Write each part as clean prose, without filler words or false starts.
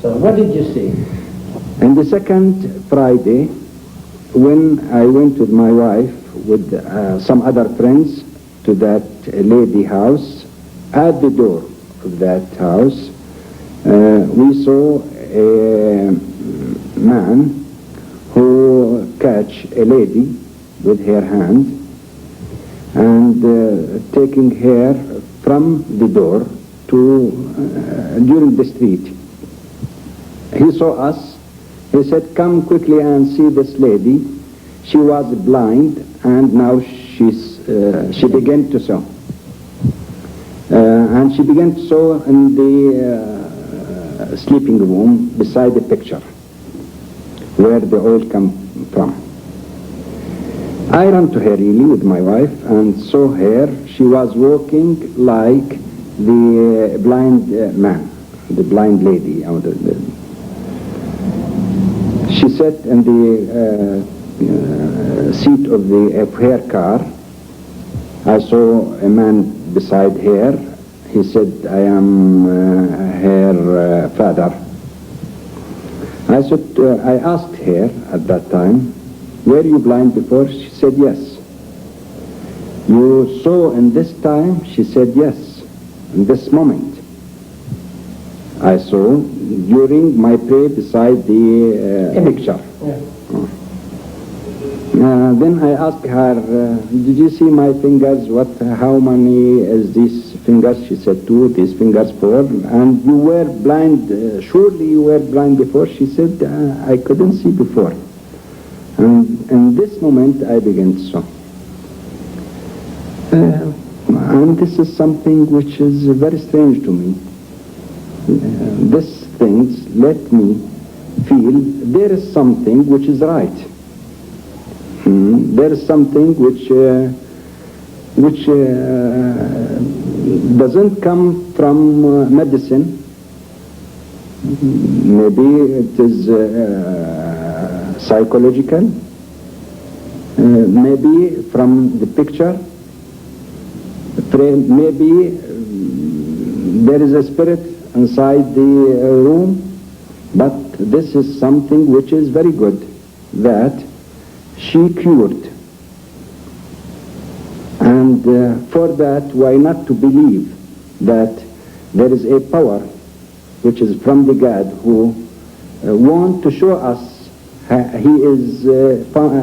So what did you see? And the second Friday, when I went with my wife with some other friends to that lady house, at the door of that house, we saw a man who catch a lady with her hand and taking her from the door to during the street. He saw us. He said, "Come quickly and see this lady. She was blind and now she began to sew." And she began to sew in the sleeping room beside the picture where the oil come from. I ran to her really with my wife and saw her. She was walking like the blind man, the blind lady. She sat in the seat of her car. I saw a man beside her. He said, "I am her father." I asked her at that time, "Were you blind before?" She said, "Yes." "You saw in this time?" She said, "Yes, in this moment. I saw during my prayer beside the picture." Yeah. Then I asked her, "Did you see my fingers? How many is these fingers?" She said, "2, these fingers 4. "And you were blind, surely you were blind before?" She said, "I couldn't see before." And in this moment I began to sew. And this is something which is very strange to me. These things let me feel there is something which is right. There is something which doesn't come from medicine. Maybe it is psychological. Maybe from the picture. Maybe there is a spirit inside the room. But this is something which is very good, that she cured. And for that, why not to believe that there is a power which is from the God who want to show us he is found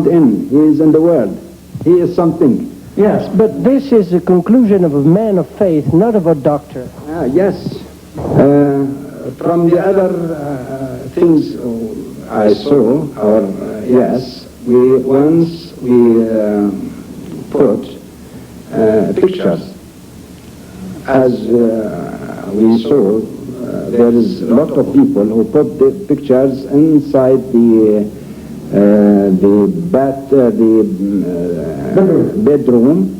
in the world. He is something. Yes, but this is the conclusion of a man of faith, not of a doctor. Yes. From the other things I saw, yes, we put pictures. As we saw, there is a lot of people who put the pictures inside the bedroom,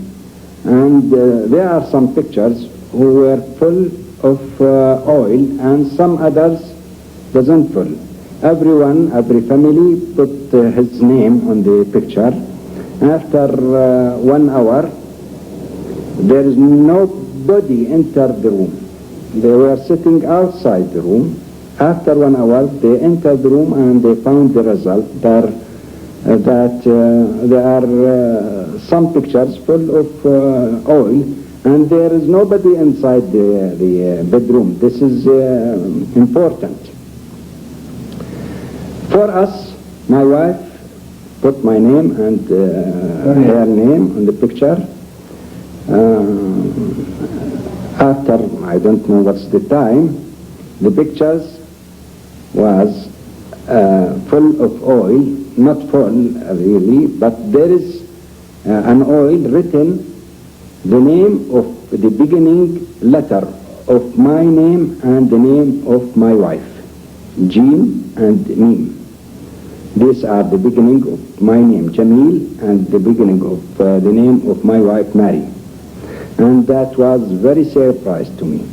and there are some pictures who were full of oil, and some others doesn't full. Every family put his name on the picture. After 1 hour, there is nobody entered the room. They were sitting outside the room. After 1 hour, they entered the room and they found the result that there are some pictures full of oil, and there is nobody inside the bedroom. This is important. For us, my wife put my name and her name on the picture. After, I don't know what's the time, the pictures was full of oil, not full really, but there is an oil written the name of the beginning letter of my name and the name of my wife, Jim and Mim. These are the beginning of my name, Jamil, and the beginning of the name of my wife, Mary. And that was very surprised to me,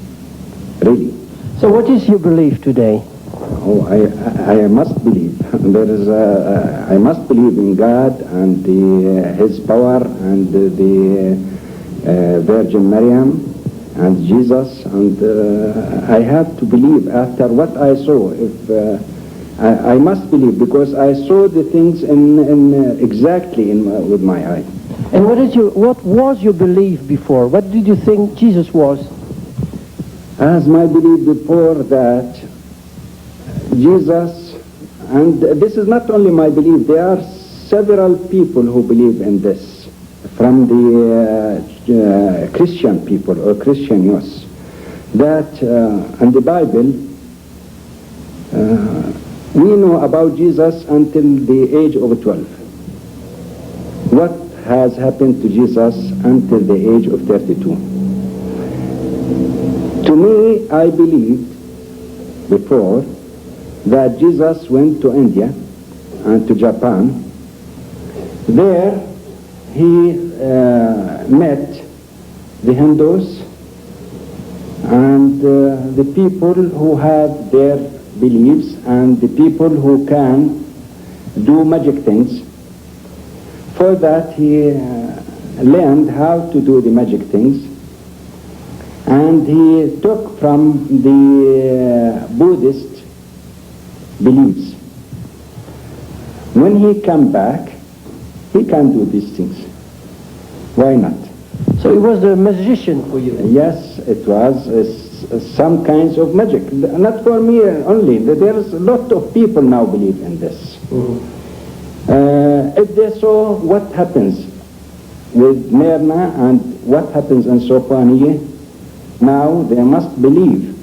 really. So what is your belief today? Oh, I must believe. I must believe in God and His power and the Virgin Marian and Jesus and I have to believe after what I saw. If I must believe, because I saw the things exactly with my eye. And what was your belief before? What did you think Jesus was? As my belief before that Jesus, and this is not only my belief, there are several people who believe in this, from the Christian people or Christian youth, that in the Bible we know about Jesus until the age of 12. What has happened to Jesus until the age of 32? To me, I believed before that Jesus went to India and to Japan. There he met the Hindus and the people who have their beliefs and the people who can do magic things. For that he learned how to do the magic things, and he took from the Buddhist beliefs. When he come back, he can do these things. Why not? So he was a magician for you? Yes, it was some kinds of magic. Not for me only. There's a lot of people now believe in this. Mm-hmm. If they saw what happens with Myrna and what happens in Soufanieh, now they must believe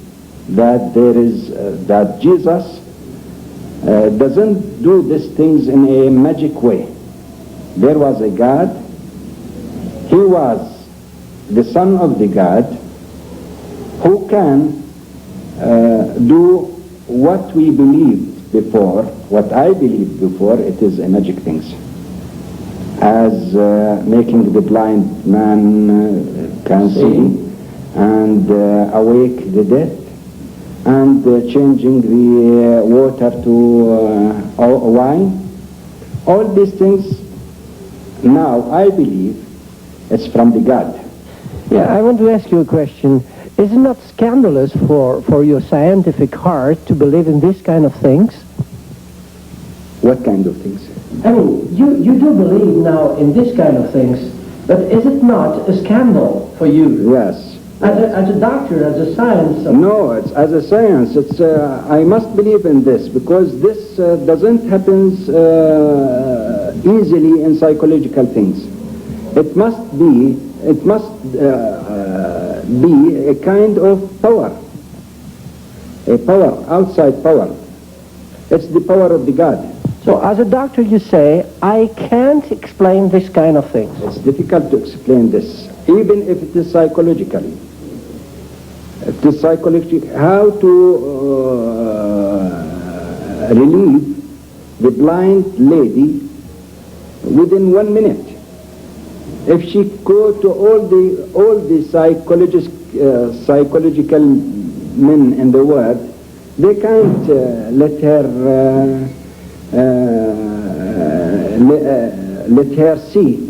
that that Jesus doesn't do these things in a magic way. There was a God. He was the Son of the God who can do what we believed before, what I believed before. It is a magic things, as making the blind man can see, and awake the dead, and changing the water to wine. All these things now I believe it's from the God. Yeah, I want to ask you a question. Is it not scandalous for your scientific heart to believe in these kind of things? What kind of things? I mean, you do believe now in this kind of things, but is it not a scandal for you? Yes. As a doctor, as a science? No, it's as a science. It's I must believe in this, because this doesn't happen easily in psychological things. It must be a kind of power, a power, outside power. It's the power of the God. So as a doctor you say, I can't explain this kind of things. It's difficult to explain this, even if it is psychologically. It is psychologically, how to relieve the blind lady within 1 minute. If she go to all the psychological men in the world, they can't let her see